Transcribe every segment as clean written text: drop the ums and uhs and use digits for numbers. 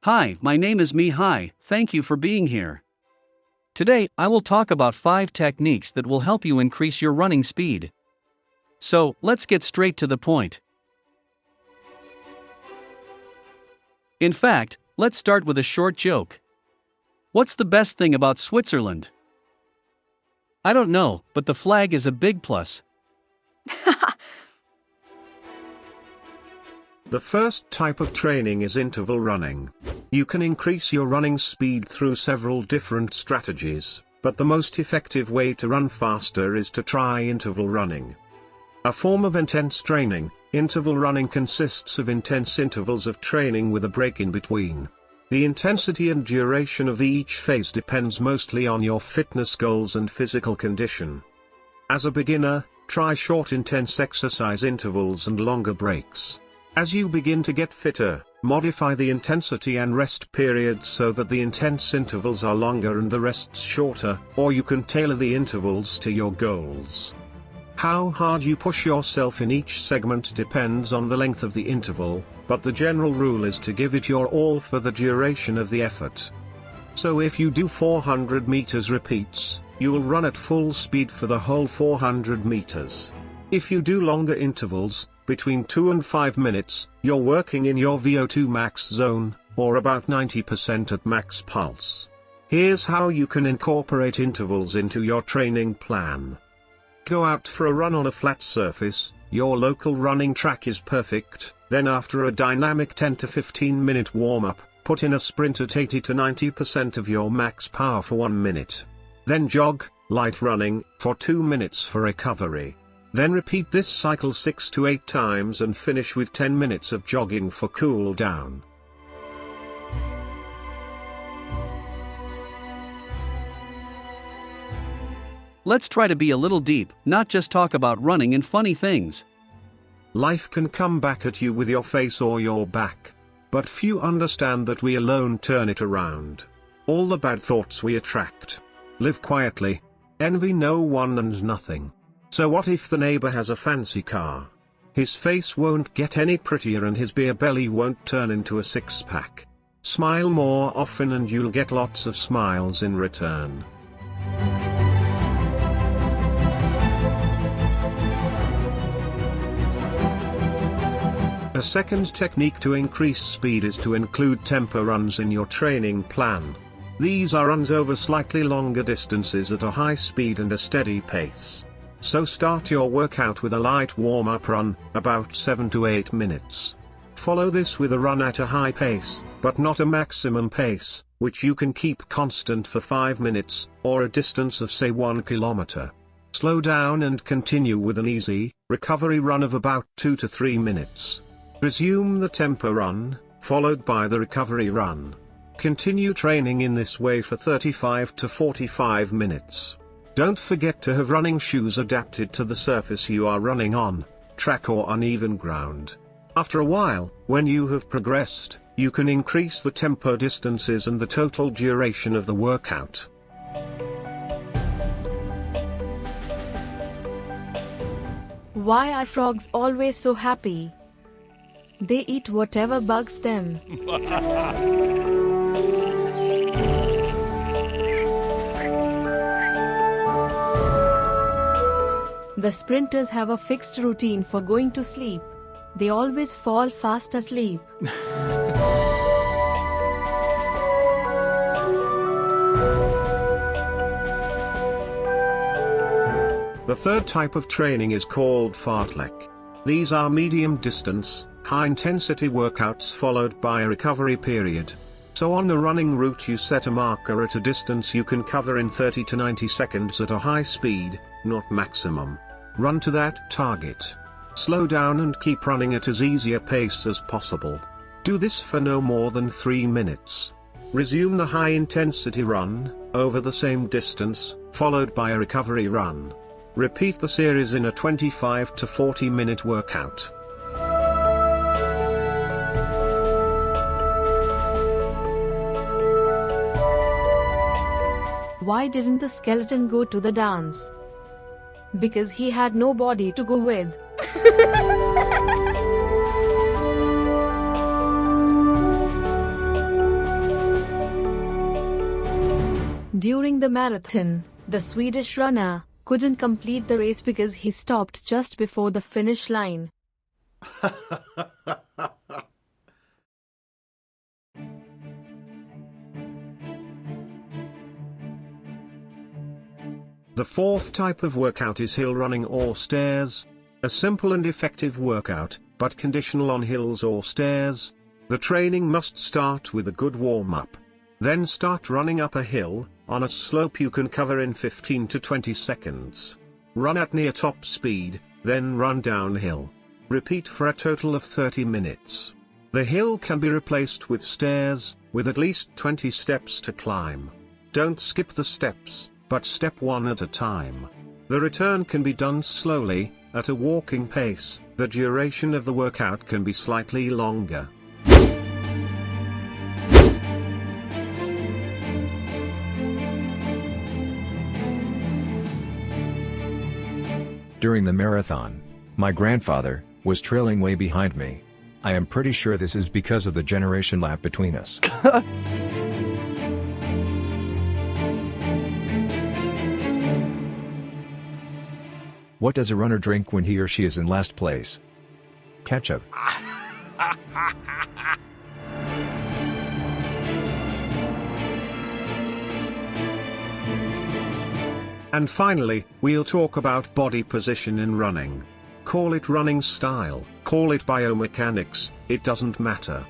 Hi, my name is 𝐓𝐄𝐂𝐇𝐍𝐈. Thank you for being here. Today, I will talk about 5 techniques that will help you increase your running speed. So, let's get straight to the point. In fact, let's start with a short joke. What's the best thing about Switzerland? I don't know, but the flag is a big plus. The first type of training is interval running. You can increase your running speed through several different strategies, but the most effective way to run faster is to try interval running. A form of intense training, interval running consists of intense intervals of training with a break in between. The intensity and duration of each phase depends mostly on your fitness goals and physical condition. As a beginner, try short intense exercise intervals and longer breaks. As you begin to get fitter, modify the intensity and rest periods so that the intense intervals are longer and the rests shorter, or you can tailor the intervals to your goals. How hard you push yourself in each segment depends on the length of the interval, but the general rule is to give it your all for the duration of the effort. So if you do 400 meters repeats, you will run at full speed for the whole 400 meters. If you do longer intervals, between 2 and 5 minutes, you're working in your VO2 max zone, or about 90% at max pulse. Here's how you can incorporate intervals into your training plan. Go out for a run on a flat surface. Your local running track is perfect. Then after a dynamic 10 to 15 minute warm-up, put in a sprint at 80 to 90% of your max power for 1 minute. Then jog, light running, for 2 minutes for recovery. Then repeat this cycle 6 to 8 times and finish with 10 minutes of jogging for cool down. Let's try to be a little deep, not just talk about running and funny things. Life can come back at you with your face or your back. But few understand that we alone turn it around. All the bad thoughts we attract. Live quietly. Envy no one and nothing. So what if the neighbor has a fancy car? His face won't get any prettier and his beer belly won't turn into a six-pack. Smile more often and you'll get lots of smiles in return. A second technique to increase speed is to include tempo runs in your training plan. These are runs over slightly longer distances at a high speed and a steady pace. So start your workout with a light warm-up run, about 7 to 8 minutes. Follow this with a run at a high pace, but not a maximum pace, which you can keep constant for 5 minutes, or a distance of say 1 kilometer. Slow down and continue with an easy, recovery run of about 2 to 3 minutes. Resume the tempo run, followed by the recovery run. Continue training in this way for 35 to 45 minutes. Don't forget to have running shoes adapted to the surface you are running on, track or uneven ground. After a while, when you have progressed, you can increase the tempo distances and the total duration of the workout. Why are frogs always so happy? They eat whatever bugs them. The sprinters have a fixed routine for going to sleep. They always fall fast asleep. The third type of training is called Fartlek. These are medium distance, high intensity workouts followed by a recovery period. So on the running route you set a marker at a distance you can cover in 30 to 90 seconds at a high speed, not maximum. Run to that target. Slow down and keep running at as easy a pace as possible. Do this for no more than 3 minutes. Resume the high intensity run, over the same distance, followed by a recovery run. Repeat the series in a 25 to 40 minute workout. Why didn't the skeleton go to the dance? Because he had no body to go with. During the marathon, the Swedish runner couldn't complete the race because he stopped just before the finish line. The fourth type of workout is hill running or stairs. A simple and effective workout, but conditional on hills or stairs. The training must start with a good warm-up. Then start running up a hill, on a slope you can cover in 15 to 20 seconds. Run at near top speed, then run downhill. Repeat for a total of 30 minutes. The hill can be replaced with stairs, with at least 20 steps to climb. Don't skip the steps, but step one at a time. The return can be done slowly, at a walking pace. The duration of the workout can be slightly longer. During the marathon, my grandfather was trailing way behind me. I am pretty sure this is because of the generation gap between us. What does a runner drink when he or she is in last place? Ketchup. And finally, we'll talk about body position in running. Call it running style, call it biomechanics, it doesn't matter.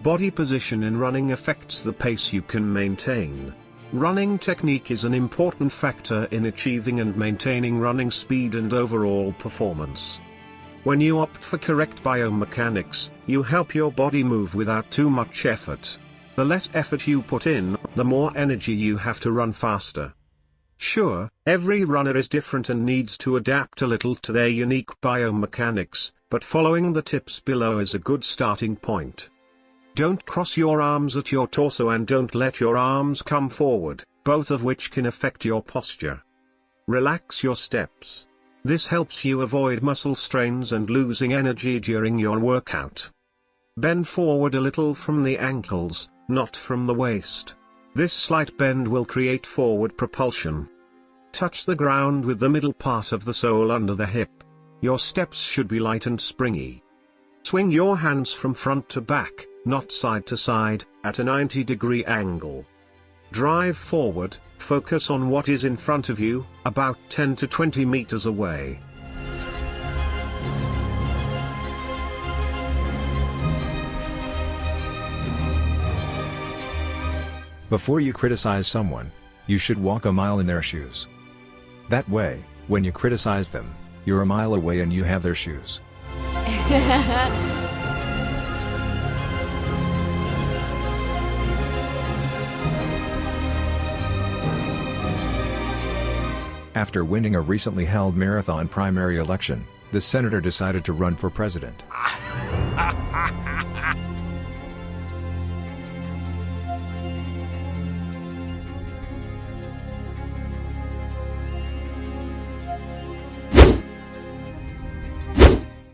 Body position in running affects the pace you can maintain. Running technique is an important factor in achieving and maintaining running speed and overall performance. When you opt for correct biomechanics, you help your body move without too much effort. The less effort you put in, the more energy you have to run faster. Sure, every runner is different and needs to adapt a little to their unique biomechanics, but following the tips below is a good starting point. Don't cross your arms at your torso and don't let your arms come forward, both of which can affect your posture. Relax your steps. This helps you avoid muscle strains and losing energy during your workout. Bend forward a little from the ankles, not from the waist. This slight bend will create forward propulsion. Touch the ground with the middle part of the sole under the hip. Your steps should be light and springy. Swing your hands from front to back, not side to side, at a 90-degree angle. Drive forward, focus on what is in front of you, about 10 to 20 meters away. Before you criticize someone, you should walk a mile in their shoes. That way, when you criticize them, you're a mile away and you have their shoes. After winning a recently held marathon primary election, the senator decided to run for president.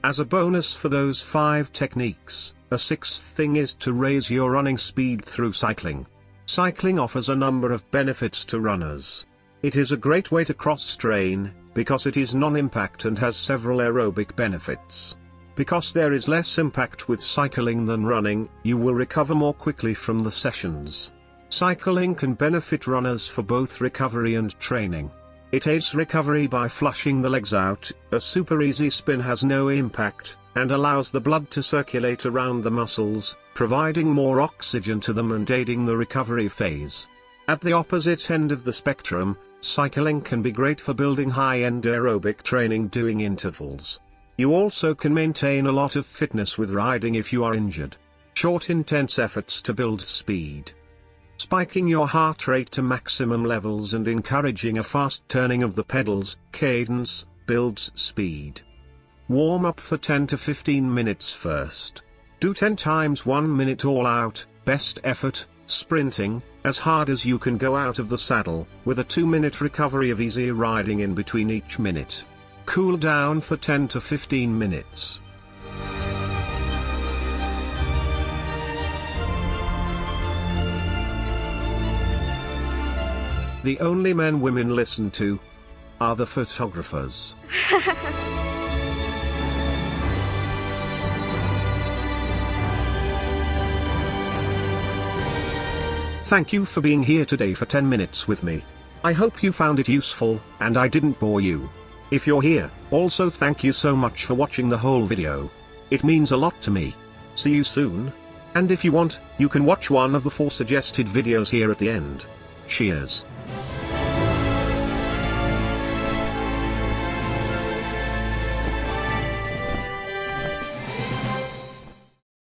As a bonus for those 5 techniques, a 6th thing is to raise your running speed through cycling. Cycling offers a number of benefits to runners. It is a great way to cross-train, because it is non-impact and has several aerobic benefits. Because there is less impact with cycling than running, you will recover more quickly from the sessions. Cycling can benefit runners for both recovery and training. It aids recovery by flushing the legs out. A super easy spin has no impact, and allows the blood to circulate around the muscles, providing more oxygen to them and aiding the recovery phase. At the opposite end of the spectrum, cycling can be great for building high-end aerobic training doing intervals. You also can maintain a lot of fitness with riding if you are injured. Short intense efforts to build speed. Spiking your heart rate to maximum levels and encouraging a fast turning of the pedals, cadence, builds speed. Warm up for 10 to 15 minutes first. Do 10 times 1 minute all out, best effort, sprinting, as hard as you can go out of the saddle, with a 2-minute recovery of easy riding in between each minute. Cool down for 10 to 15 minutes. The only men women listen to are the photographers. Thank you for being here today for 10 minutes with me. I hope you found it useful, and I didn't bore you. If you're here, also thank you so much for watching the whole video. It means a lot to me. See you soon. And if you want, you can watch one of the 4 suggested videos here at the end. Cheers.